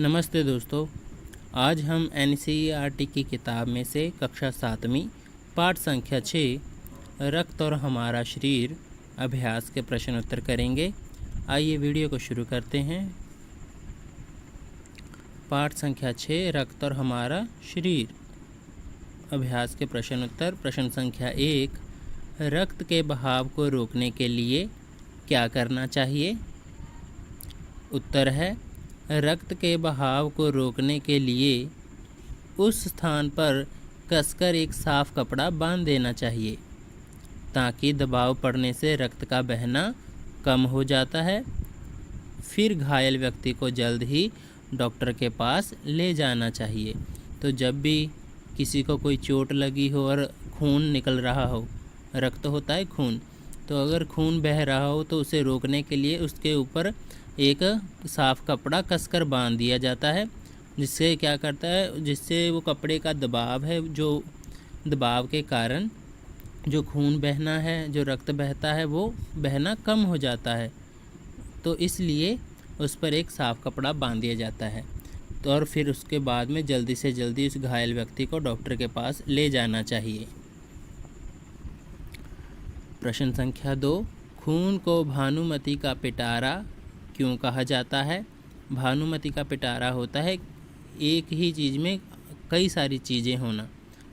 नमस्ते दोस्तों। आज हम एनसीईआरटी की किताब में से कक्षा 7वीं पाठ संख्या 6 रक्त और हमारा शरीर अभ्यास के प्रश्न उत्तर करेंगे। आइए वीडियो को शुरू करते हैं। पाठ संख्या 6 रक्त और हमारा शरीर अभ्यास के प्रश्न उत्तर। प्रश्न संख्या 1, रक्त के बहाव को रोकने के लिए क्या करना चाहिए? उत्तर है, रक्त के बहाव को रोकने के लिए उस स्थान पर कसकर एक साफ कपड़ा बांध देना चाहिए ताकि दबाव पड़ने से रक्त का बहना कम हो जाता है। फिर घायल व्यक्ति को जल्द ही डॉक्टर के पास ले जाना चाहिए। तो जब भी किसी को कोई चोट लगी हो और खून निकल रहा हो, रक्त होता है खून, तो अगर खून बह रहा हो तो उसे रोकने के लिए उसके ऊपर एक साफ कपड़ा कसकर बांध दिया जाता है। जिससे क्या करता है, जिससे वो कपड़े का दबाव है, जो दबाव के कारण जो खून बहना है, जो रक्त बहता है, वो बहना कम हो जाता है। तो इसलिए उस पर एक साफ कपड़ा बांध दिया जाता है। तो और फिर उसके बाद में जल्दी से जल्दी उस घायल व्यक्ति को डॉक्टर के पास ले जाना चाहिए। प्रश्न संख्या 2, खून को भानुमति का पिटारा क्यों कहा जाता है? भानुमति का पिटारा होता है एक ही चीज़ में कई सारी चीज़ें होना,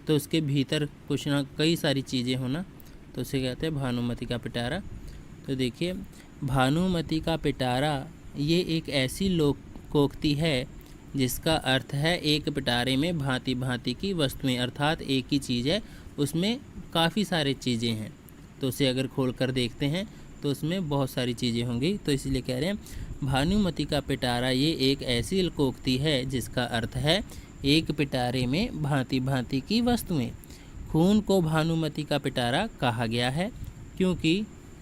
तो उसके भीतर कुछ ना कई सारी चीज़ें होना, तो उसे कहते हैं भानुमति का पिटारा। तो देखिए, भानुमति का पिटारा ये एक ऐसी लोकोक्ति है जिसका अर्थ है एक पिटारे में भांति भांति की वस्तुएं, अर्थात एक ही चीज़ है, उसमें काफ़ी सारी चीज़ें हैं। तो उसे अगर खोल कर देखते हैं तो उसमें बहुत सारी चीज़ें होंगी। तो इसलिए कह रहे हैं भानुमति का पिटारा ये एक ऐसी लोकोक्ति है जिसका अर्थ है एक पिटारे में भांति भांति की वस्तुएं। खून को भानुमति का पिटारा कहा गया है क्योंकि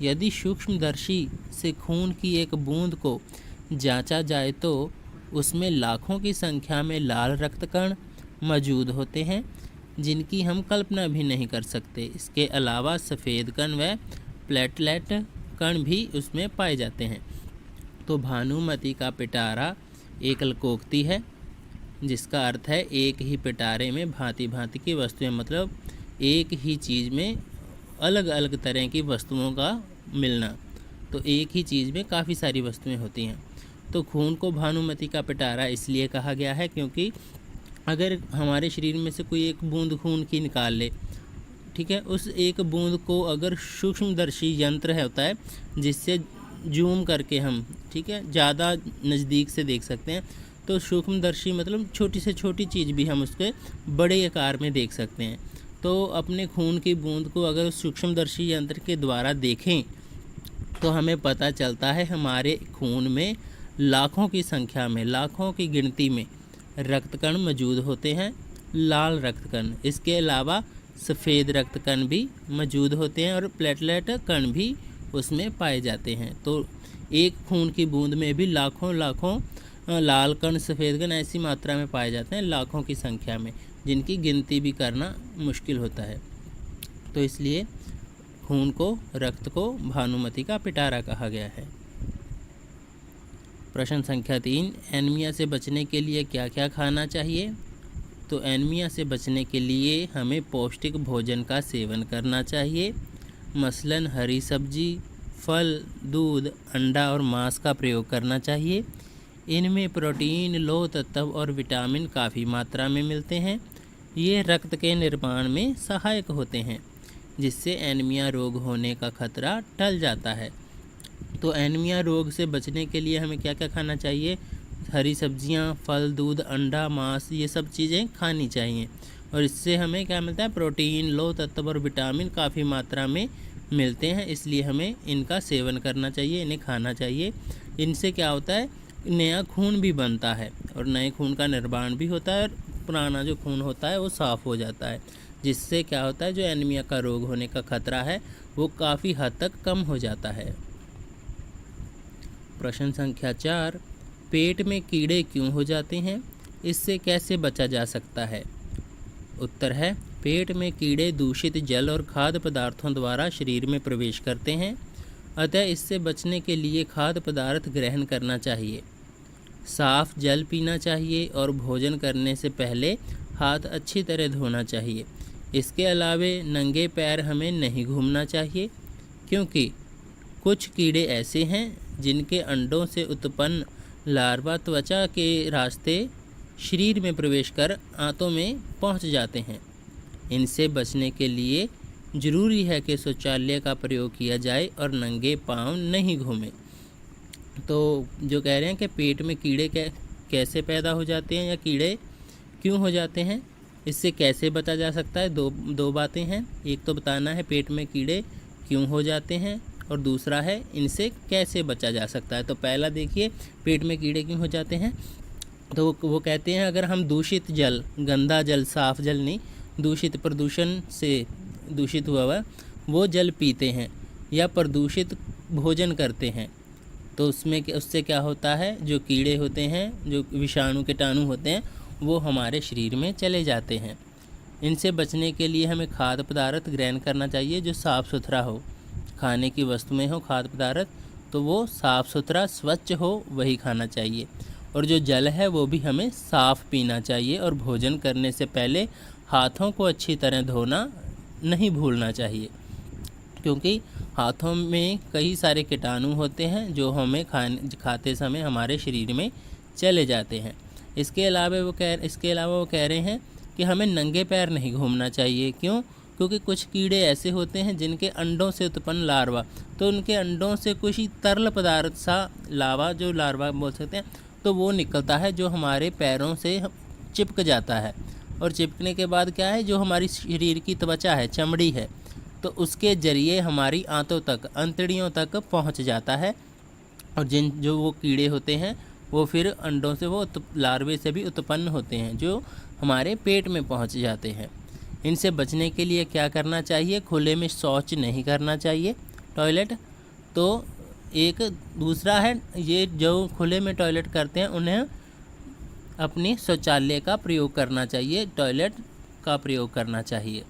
यदि सूक्ष्मदर्शी से खून की एक बूंद को जांचा जाए तो उसमें लाखों की संख्या में लाल रक्तकण मौजूद होते हैं जिनकी हम कल्पना भी नहीं कर सकते। इसके अलावा सफ़ेद कण व प्लेटलेट कण भी उसमें पाए जाते हैं। तो भानुमति का पिटारा एक लोकोक्ति है जिसका अर्थ है एक ही पिटारे में भांति भांति की वस्तुएं, मतलब एक ही चीज़ में अलग अलग तरह की वस्तुओं का मिलना। तो एक ही चीज़ में काफ़ी सारी वस्तुएं होती हैं। तो खून को भानुमति का पिटारा इसलिए कहा गया है क्योंकि अगर हमारे शरीर में से कोई एक बूंद खून की निकाल ले, ठीक है, उस एक बूंद को अगर सूक्ष्मदर्शी यंत्र होता है जिससे जूम करके हम, ठीक है, ज़्यादा नज़दीक से देख सकते हैं, तो सूक्ष्मदर्शी मतलब छोटी से छोटी चीज़ भी हम उसके बड़े आकार में देख सकते हैं। तो अपने खून की बूंद को अगर सूक्ष्मदर्शी यंत्र के द्वारा देखें तो हमें पता चलता है हमारे खून में लाखों की संख्या में, लाखों की गिनती में रक्तकण मौजूद होते हैं, लाल रक्तकण। इसके अलावा सफ़ेद रक्तकण भी मौजूद होते हैं और प्लेटलेट कण भी उसमें पाए जाते हैं। तो एक खून की बूंद में भी लाखों लाखों लाल कण, सफ़ेद कण ऐसी मात्रा में पाए जाते हैं, लाखों की संख्या में, जिनकी गिनती भी करना मुश्किल होता है। तो इसलिए खून को, रक्त को भानुमति का पिटारा कहा गया है। प्रश्न संख्या 3, एनीमिया से बचने के लिए क्या क्या खाना चाहिए? तो एनीमिया से बचने के लिए हमें पौष्टिक भोजन का सेवन करना चाहिए। मसलन हरी सब्जी, फल, दूध, अंडा और मांस का प्रयोग करना चाहिए। इनमें प्रोटीन, लौह तत्व और विटामिन काफ़ी मात्रा में मिलते हैं। ये रक्त के निर्माण में सहायक होते हैं जिससे एनीमिया रोग होने का खतरा टल जाता है। तो एनीमिया रोग से बचने के लिए हमें क्या क्या खाना चाहिए? हरी सब्जियां, फल, दूध, अंडा, मांस, ये सब चीज़ें खानी चाहिए। और इससे हमें क्या मिलता है? प्रोटीन, लौह तत्व और विटामिन काफ़ी मात्रा में मिलते हैं, इसलिए हमें इनका सेवन करना चाहिए, इन्हें खाना चाहिए। इनसे क्या होता है? नया खून भी बनता है और नए खून का निर्माण भी होता है और पुराना जो खून होता है वो साफ़ हो जाता है, जिससे क्या होता है, जो एनीमिया का रोग होने का खतरा है वो काफ़ी हद तक कम हो जाता है। प्रश्न संख्या 4, पेट में कीड़े क्यों हो जाते हैं? इससे कैसे बचा जा सकता है? उत्तर है, पेट में कीड़े दूषित जल और खाद्य पदार्थों द्वारा शरीर में प्रवेश करते हैं, अतः इससे बचने के लिए खाद्य पदार्थ ग्रहण करना चाहिए। साफ जल पीना चाहिए और भोजन करने से पहले हाथ अच्छी तरह धोना चाहिए। इसके अलावे नंगे पैर हमें नहीं घूमना चाहिए, क्योंकि कुछ कीड़े ऐसे हैं जिनके अंडों से उत्पन्न लार्वा त्वचा के रास्ते शरीर में प्रवेश कर आंतों में पहुंच जाते हैं। इनसे बचने के लिए ज़रूरी है कि शौचालय का प्रयोग किया जाए और नंगे पांव नहीं घूमें। तो जो कह रहे हैं कि पेट में कीड़े कैसे पैदा हो जाते हैं या कीड़े क्यों हो जाते हैं, इससे कैसे बचा जा सकता है, दो बातें हैं। एक तो बताना है पेट में कीड़े क्यों हो जाते हैं और दूसरा है इनसे कैसे बचा जा सकता है। तो पहला देखिए, पेट में कीड़े क्यों हो जाते हैं। तो वो कहते हैं अगर हम दूषित जल, गंदा जल, साफ जल नहीं, दूषित, प्रदूषण से दूषित हुआ वो जल पीते हैं या प्रदूषित भोजन करते हैं, तो उससे क्या होता है, जो कीड़े होते हैं, जो विषाणु कीटाणु होते हैं, वो हमारे शरीर में चले जाते हैं। इनसे बचने के लिए हमें खाद्य पदार्थ ग्रहण करना चाहिए जो साफ़ सुथरा हो। खाने की वस्तु में हो खाद्य पदार्थ तो वो साफ़ सुथरा स्वच्छ हो, वही खाना चाहिए। और जो जल है वो भी हमें साफ़ पीना चाहिए और भोजन करने से पहले हाथों को अच्छी तरह धोना नहीं भूलना चाहिए, क्योंकि हाथों में कई सारे कीटाणु होते हैं जो हमें खाते समय हमारे शरीर में चले जाते हैं। इसके अलावा वो कह रहे हैं कि हमें नंगे पैर नहीं घूमना चाहिए। क्यों? क्योंकि कुछ कीड़े ऐसे होते हैं जिनके अंडों से उत्पन्न लार्वा, तो उनके अंडों से कुछ ही तरल पदार्थ सा लावा, जो लार्वा बोल सकते हैं, तो वो निकलता है जो हमारे पैरों से चिपक जाता है। और चिपकने के बाद क्या है, जो हमारी शरीर की त्वचा है, चमड़ी है, तो उसके ज़रिए हमारी आंतों तक, अंतड़ियों तक पहुंच जाता है। और जो वो कीड़े होते हैं वो फिर अंडों से, वो लार्वे से भी उत्पन्न होते हैं जो हमारे पेट में पहुंच जाते हैं। इनसे बचने के लिए क्या करना चाहिए, खुले में शौच नहीं करना चाहिए, टॉयलेट। तो एक दूसरा है, ये जो खुले में टॉयलेट करते हैं उन्हें अपनी शौचालय का प्रयोग करना चाहिए, टॉयलेट का प्रयोग करना चाहिए।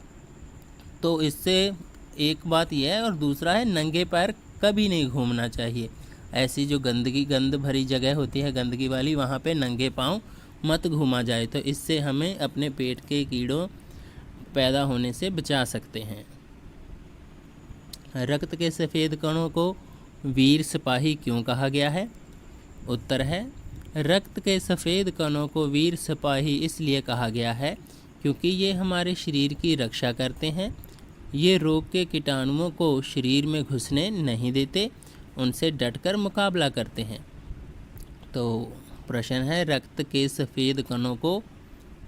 तो इससे एक बात यह है, और दूसरा है नंगे पैर कभी नहीं घूमना चाहिए। ऐसी जो गंद भरी जगह होती है, गंदगी वाली, वहाँ पे नंगे पांव मत घूमा जाए, तो इससे हमें अपने पेट के कीड़ों पैदा होने से बचा सकते हैं। रक्त के सफ़ेद कणों को वीर सिपाही क्यों कहा गया है? उत्तर है, रक्त के सफ़ेद कणों को वीर सिपाही इसलिए कहा गया है क्योंकि ये हमारे शरीर की रक्षा करते हैं। ये रोग के कीटाणुओं को शरीर में घुसने नहीं देते, उनसे डटकर मुकाबला करते हैं। तो प्रश्न है, रक्त के सफ़ेद कणों को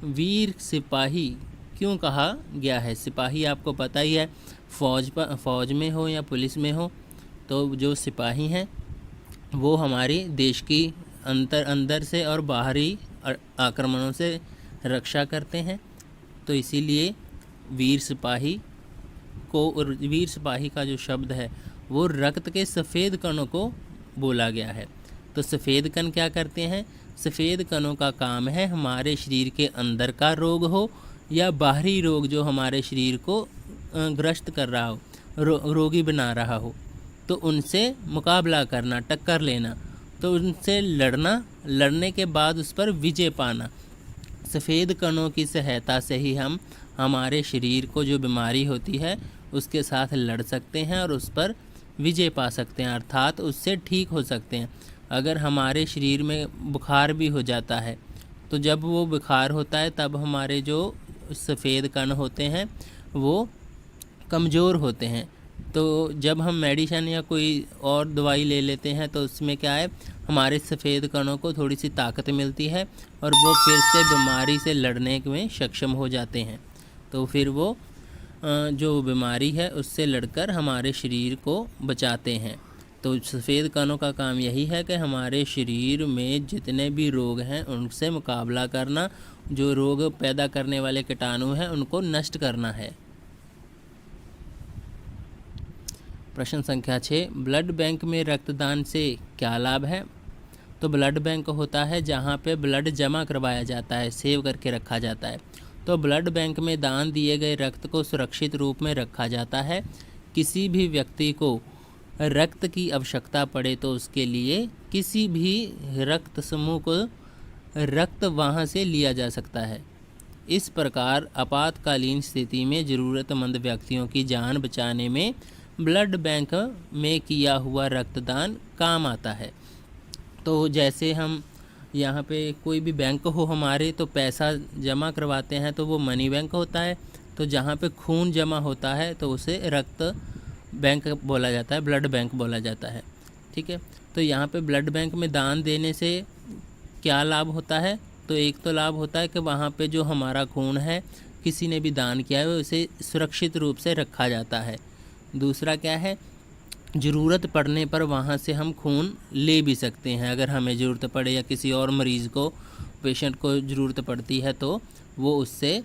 वीर सिपाही क्यों कहा गया है? सिपाही आपको पता ही है, फ़ौज में हो या पुलिस में हो, तो जो सिपाही हैं वो हमारे देश की अंदर से और बाहरी आक्रमणों से रक्षा करते हैं। तो इसीलिए वीर सिपाही का जो शब्द है वो रक्त के सफ़ेद कणों को बोला गया है। तो सफ़ेद कण क्या करते हैं? सफ़ेद कणों का काम है हमारे शरीर के अंदर का रोग हो या बाहरी रोग जो हमारे शरीर को ग्रस्त कर रहा हो, रोगी बना रहा हो, तो उनसे मुकाबला करना, टक्कर लेना, तो उनसे लड़ने के बाद उस पर विजय पाना। सफ़ेद कणों की सहायता से ही हम हमारे शरीर को जो बीमारी होती है उसके साथ लड़ सकते हैं और उस पर विजय पा सकते हैं, अर्थात उससे ठीक हो सकते हैं। अगर हमारे शरीर में बुखार भी हो जाता है तो जब वो बुखार होता है तब हमारे जो सफ़ेद कण होते हैं वो कमज़ोर होते हैं। तो जब हम मेडिसिन या कोई और दवाई ले लेते हैं तो उसमें क्या है, हमारे सफ़ेद कणों को थोड़ी सी ताकत मिलती है और वो फिर से बीमारी से लड़ने में सक्षम हो जाते हैं। तो फिर वो जो बीमारी है उससे लड़कर हमारे शरीर को बचाते हैं। तो सफ़ेद कणों का काम यही है कि हमारे शरीर में जितने भी रोग हैं उनसे मुकाबला करना, जो रोग पैदा करने वाले कीटाणु हैं उनको नष्ट करना है। प्रश्न संख्या 6, ब्लड बैंक में रक्तदान से क्या लाभ है? तो ब्लड बैंक होता है जहाँ पे ब्लड जमा करवाया जाता है, सेव करके रखा जाता है। तो ब्लड बैंक में दान दिए गए रक्त को सुरक्षित रूप में रखा जाता है। किसी भी व्यक्ति को रक्त की आवश्यकता पड़े तो उसके लिए किसी भी रक्त समूह को रक्त वहाँ से लिया जा सकता है। इस प्रकार आपातकालीन स्थिति में ज़रूरतमंद व्यक्तियों की जान बचाने में ब्लड बैंक में किया हुआ रक्तदान काम आता है। तो जैसे हम यहाँ पे कोई भी बैंक हो हमारे, तो पैसा जमा करवाते हैं तो वो मनी बैंक होता है। तो जहाँ पे खून जमा होता है तो उसे रक्त बैंक बोला जाता है, ब्लड बैंक बोला जाता है। ठीक है, तो यहाँ पे ब्लड बैंक में दान देने से क्या लाभ होता है? तो एक तो लाभ होता है कि वहाँ पे जो हमारा खून है, किसी ने भी दान किया है, उसे सुरक्षित रूप से रखा जाता है। दूसरा क्या है, ज़रूरत पड़ने पर वहाँ से हम खून ले भी सकते हैं। अगर हमें ज़रूरत पड़े या किसी और मरीज़ को, पेशेंट को ज़रूरत पड़ती है, तो वो उससे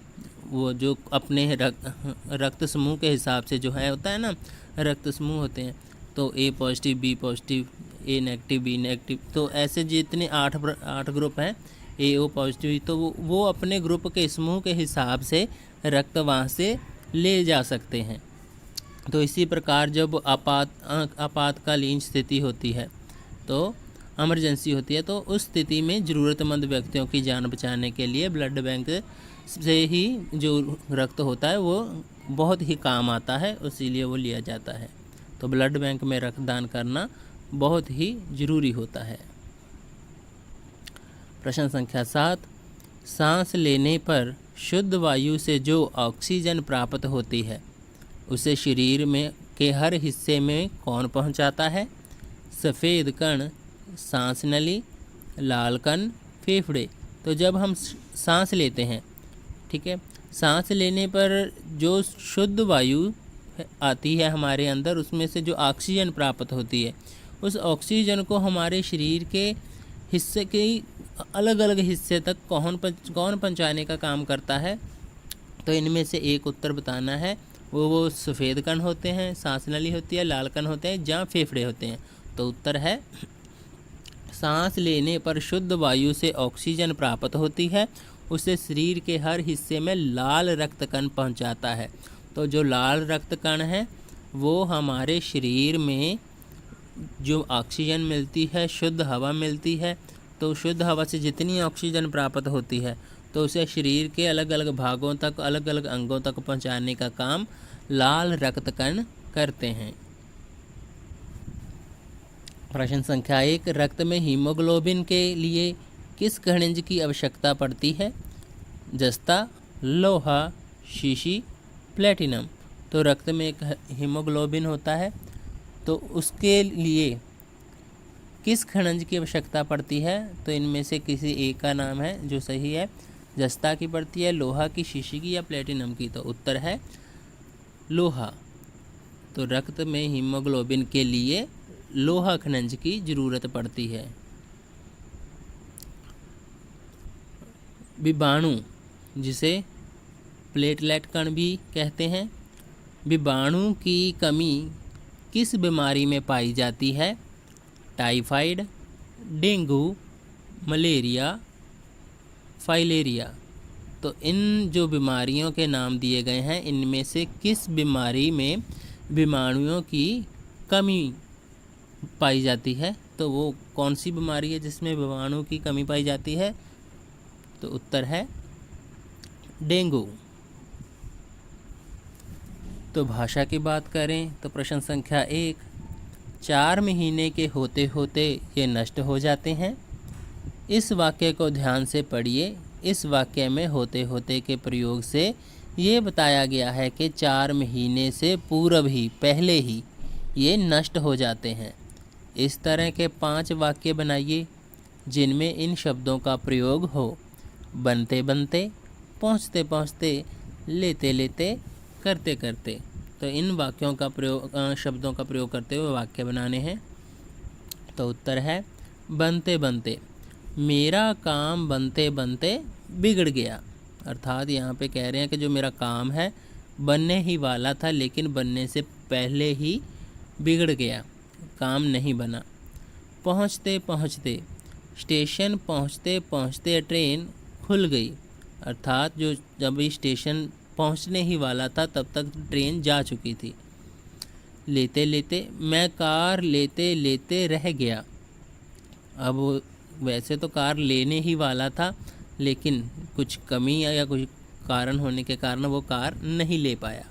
वो जो अपने रक्त समूह के हिसाब से जो है होता है ना, रक्त समूह होते हैं, तो ए पॉजिटिव, बी पॉजिटिव, ए नेगेटिव, बी नेगेटिव, तो ऐसे जितने 8 ग्रुप हैं ए ओ पॉजिटिव, तो वो अपने ग्रुप के समूह के हिसाब से रक्त वहाँ से ले जा सकते हैं। तो इसी प्रकार जब आपातकालीन स्थिति होती है, तो इमरजेंसी होती है, तो उस स्थिति में ज़रूरतमंद व्यक्तियों की जान बचाने के लिए ब्लड बैंक से ही जो रक्त होता है वो बहुत ही काम आता है, इसीलिए वो लिया जाता है। तो ब्लड बैंक में रक्तदान करना बहुत ही ज़रूरी होता है। प्रश्न संख्या 7, सांस लेने पर शुद्ध वायु से जो ऑक्सीजन प्राप्त होती है उसे शरीर में के हर हिस्से में कौन पहुंचाता है? सफ़ेद कण, सांस नली, लाल कण, फेफड़े। तो जब हम सांस लेते हैं, ठीक है, सांस लेने पर जो शुद्ध वायु आती है हमारे अंदर, उसमें से जो ऑक्सीजन प्राप्त होती है, उस ऑक्सीजन को हमारे शरीर के हिस्से के अलग अलग हिस्से तक कौन पहुंचाने का काम करता है? तो इनमें से एक उत्तर बताना है। वो सफ़ेद कण होते हैं, सांस नली होती है, लाल कण होते हैं, जहाँ फेफड़े होते हैं। तो उत्तर है सांस लेने पर शुद्ध वायु से ऑक्सीजन प्राप्त होती है, उसे शरीर के हर हिस्से में लाल रक्त कण पहुंचाता है। तो जो लाल रक्त कण है वो हमारे शरीर में जो ऑक्सीजन मिलती है, शुद्ध हवा मिलती है, तो शुद्ध हवा से जितनी ऑक्सीजन प्राप्त होती है तो उसे शरीर के अलग अलग भागों तक, अलग अलग अंगों तक पहुंचाने का काम लाल रक्त कण करते हैं। प्रश्न संख्या 1, रक्त में हीमोग्लोबिन के लिए किस खनिज की आवश्यकता पड़ती है? जस्ता, लोहा, शीशी, प्लेटिनम। तो रक्त में एक हीमोग्लोबिन होता है, तो उसके लिए किस खनिज की आवश्यकता पड़ती है? तो इनमें से किसी एक का नाम है जो सही है। जस्ता की पड़ती है, लोहा की, शीशी की या प्लेटिनम की? तो उत्तर है लोहा। तो रक्त में हीमोग्लोबिन के लिए लोहा खनिज की ज़रूरत पड़ती है। विषाणु, जिसे प्लेटलेट कण भी कहते हैं, विषाणु की कमी किस बीमारी में पाई जाती है? Typhoid, dengue, malaria, filaria. तो इन जो बीमारियों के नाम दिए गए हैं, इनमें से किस बीमारी में विषाणुओं की कमी पाई जाती है? तो वो कौन सी बीमारी है जिसमें विषाणु की कमी पाई जाती है? तो उत्तर है डेंगू। तो भाषा की बात करें तो प्रश्न संख्या 1, 4 महीने के होते होते ये नष्ट हो जाते हैं। इस वाक्य को ध्यान से पढ़िए। इस वाक्य में होते होते के प्रयोग से ये बताया गया है कि 4 महीने से पूर्व ही, पहले ही ये नष्ट हो जाते हैं। इस तरह के 5 वाक्य बनाइए जिनमें इन शब्दों का प्रयोग हो। बनते बनते, पहुँचते पहुँचते, लेते लेते, करते करते। तो इन वाक्यों का प्रयोग, शब्दों का प्रयोग करते हुए वाक्य बनाने हैं। तो उत्तर है बनते बनते। मेरा काम बनते बनते बिगड़ गया। अर्थात यहाँ पे कह रहे हैं कि जो मेरा काम है बनने ही वाला था, लेकिन बनने से पहले ही बिगड़ गया, काम नहीं बना। पहुँचते पहुँचते, स्टेशन पहुँचते पहुँचते ट्रेन खुल गई। अर्थात जो जब स्टेशन पहुँचने ही वाला था तब तक ट्रेन जा चुकी थी। लेते लेते, मैं कार लेते लेते रह गया। अब वैसे तो कार लेने ही वाला था, लेकिन कुछ कमी या कुछ कारण होने के कारण वो कार नहीं ले पाया।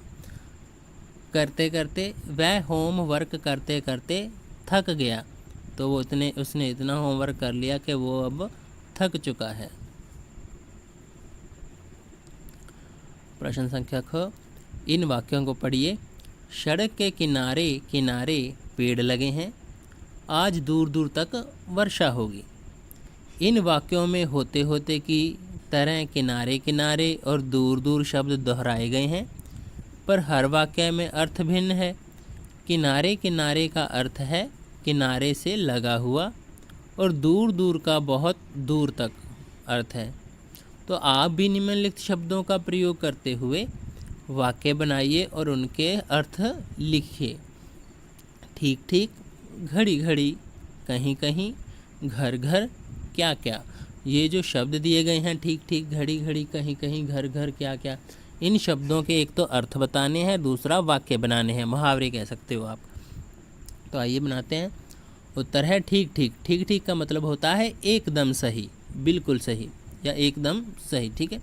करते करते, वह होमवर्क करते करते थक गया। तो वो उसने इतना होमवर्क कर लिया कि वो अब थक चुका है। प्रश्न संख्या ख, इन वाक्यों को पढ़िए। सड़क के किनारे किनारे पेड़ लगे हैं, आज दूर दूर तक वर्षा होगी। इन वाक्यों में होते होते की तरह किनारे किनारे और दूर दूर शब्द दोहराए गए हैं, पर हर वाक्य में अर्थ भिन्न है। किनारे किनारे का अर्थ है किनारे से लगा हुआ, और दूर दूर का बहुत दूर तक अर्थ है। तो आप भी निम्नलिखित शब्दों का प्रयोग करते हुए वाक्य बनाइए और उनके अर्थ लिखिए। ठीक ठीक, घड़ी घड़ी, कहीं कहीं, घर घर, क्या क्या। ये जो शब्द दिए गए हैं, ठीक ठीक, घड़ी घड़ी, कहीं कहीं, घर घर, क्या क्या, इन शब्दों के एक तो अर्थ बताने हैं, दूसरा वाक्य बनाने हैं, मुहावरे कह सकते हो आप। तो आइए बनाते हैं। उत्तर है ठीक ठीक। ठीक ठीक का मतलब होता है एकदम सही, बिल्कुल सही या एकदम सही। ठीक है,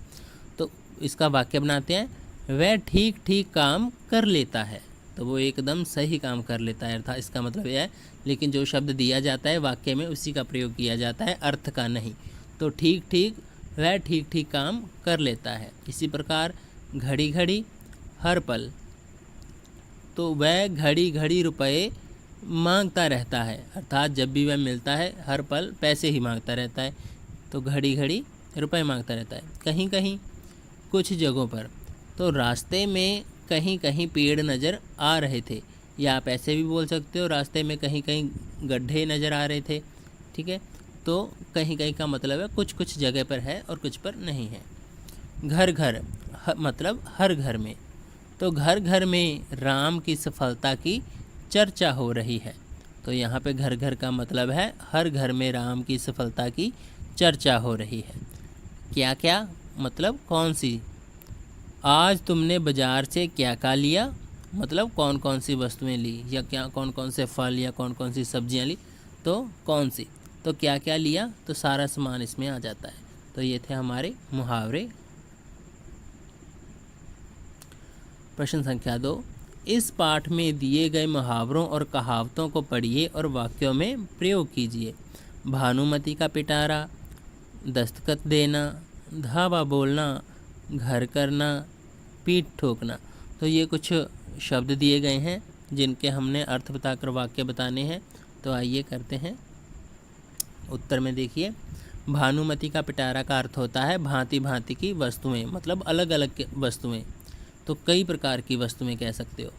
तो इसका वाक्य बनाते हैं। वह ठीक ठीक काम कर लेता है, तो वो एकदम सही काम कर लेता है, अर्थात इसका मतलब यह है। लेकिन जो शब्द दिया जाता है वाक्य में उसी का प्रयोग किया जाता है, अर्थ का नहीं। तो ठीक ठीक, वह ठीक ठीक काम कर लेता है। इसी प्रकार घड़ी घड़ी, हर पल, तो वह घड़ी घड़ी रुपए मांगता रहता है, अर्थात जब भी वह मिलता है हर पल पैसे ही मांगता रहता है। तो घड़ी घड़ी रुपए मांगता रहता है। कहीं कहीं, कुछ जगहों पर, तो रास्ते में कहीं कहीं पेड़ नज़र आ रहे थे, या आप ऐसे भी बोल सकते हो रास्ते में कहीं कहीं गड्ढे नज़र आ रहे थे। ठीक है, तो कहीं कहीं का मतलब है कुछ कुछ जगह पर है और कुछ पर नहीं है। घर घर मतलब हर घर में, तो घर घर में राम की सफलता की चर्चा हो रही है। तो यहाँ पे घर घर का मतलब है हर घर में राम की सफलता की चर्चा हो रही है। क्या क्या मतलब कौन सी। आज तुमने बाज़ार से क्या क्या लिया, मतलब कौन कौन सी वस्तुएं ली, या क्या कौन कौन से फल या कौन कौन सी सब्जियां ली, तो कौन सी। तो क्या क्या लिया, तो सारा सामान इसमें आ जाता है। तो ये थे हमारे मुहावरे। प्रश्न संख्या 2, इस पाठ में दिए गए मुहावरों और कहावतों को पढ़िए और वाक्यों में प्रयोग कीजिए। भानुमति का पिटारा, दस्तखत देना, धावा बोलना, घर करना, पीठ ठोकना। तो ये कुछ शब्द दिए गए हैं जिनके हमने अर्थ बताकर वाक्य बताने हैं। तो आइए करते हैं। उत्तर में देखिए, भानुमति का पिटारा का अर्थ होता है भांति भांति की वस्तुएं, मतलब अलग अलग वस्तुएं, तो कई प्रकार की वस्तुएं कह सकते हो।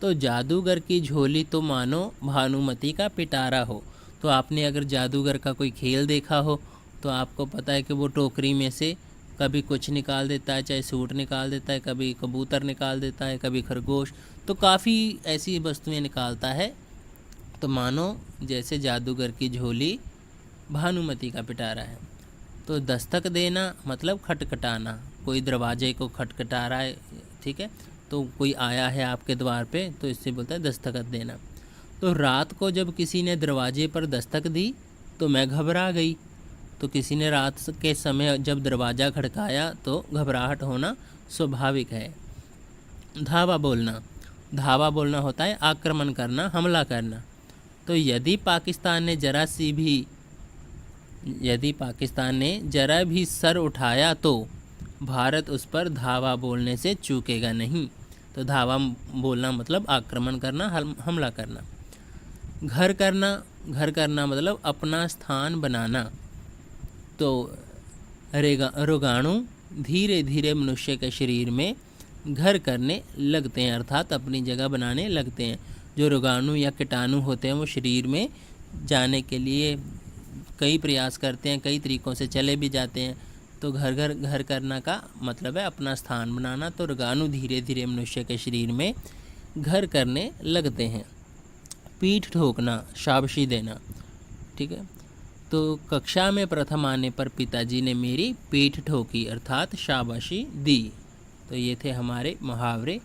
तो जादूगर की झोली तो मानो भानुमति का पिटारा हो। तो आपने अगर जादूगर का कोई खेल देखा हो तो आपको पता है कि वो टोकरी में से कभी कुछ निकाल देता है, चाहे सूट निकाल देता है, कभी कबूतर निकाल देता है, कभी खरगोश, तो काफ़ी ऐसी वस्तुएं निकालता है। तो मानो जैसे जादूगर की झोली भानुमति का पिटारा है। तो दस्तक देना मतलब खटखटाना, कोई दरवाजे को खटखटा रहा है, ठीक है, तो कोई आया है आपके द्वार पे, तो इससे बोलता है दस्तखत देना। तो रात को जब किसी ने दरवाजे पर दस्तक दी तो मैं घबरा गई। तो किसी ने रात के समय जब दरवाज़ा खड़काया तो घबराहट होना स्वाभाविक है। धावा बोलना, धावा बोलना होता है आक्रमण करना, हमला करना। तो यदि पाकिस्तान ने जरा भी सर उठाया तो भारत उस पर धावा बोलने से चूकेगा नहीं। तो धावा बोलना मतलब आक्रमण करना, हमला करना। घर करना मतलब अपना स्थान बनाना। तो रोगाणु धीरे धीरे मनुष्य के शरीर में घर करने लगते हैं, अर्थात अपनी जगह बनाने लगते हैं। जो रोगाणु या कीटाणु होते हैं वो शरीर में जाने के लिए कई प्रयास करते हैं, कई तरीक़ों से चले भी जाते हैं। तो घर करना का मतलब है अपना स्थान बनाना। तो रोगाणु धीरे धीरे मनुष्य के शरीर में घर करने लगते हैं। पीठ ठोकना, शाबाशी देना, ठीक है। तो कक्षा में प्रथम आने पर पिताजी ने मेरी पीठ ठोकी, अर्थात शाबाशी दी। तो ये थे हमारे मुहावरे।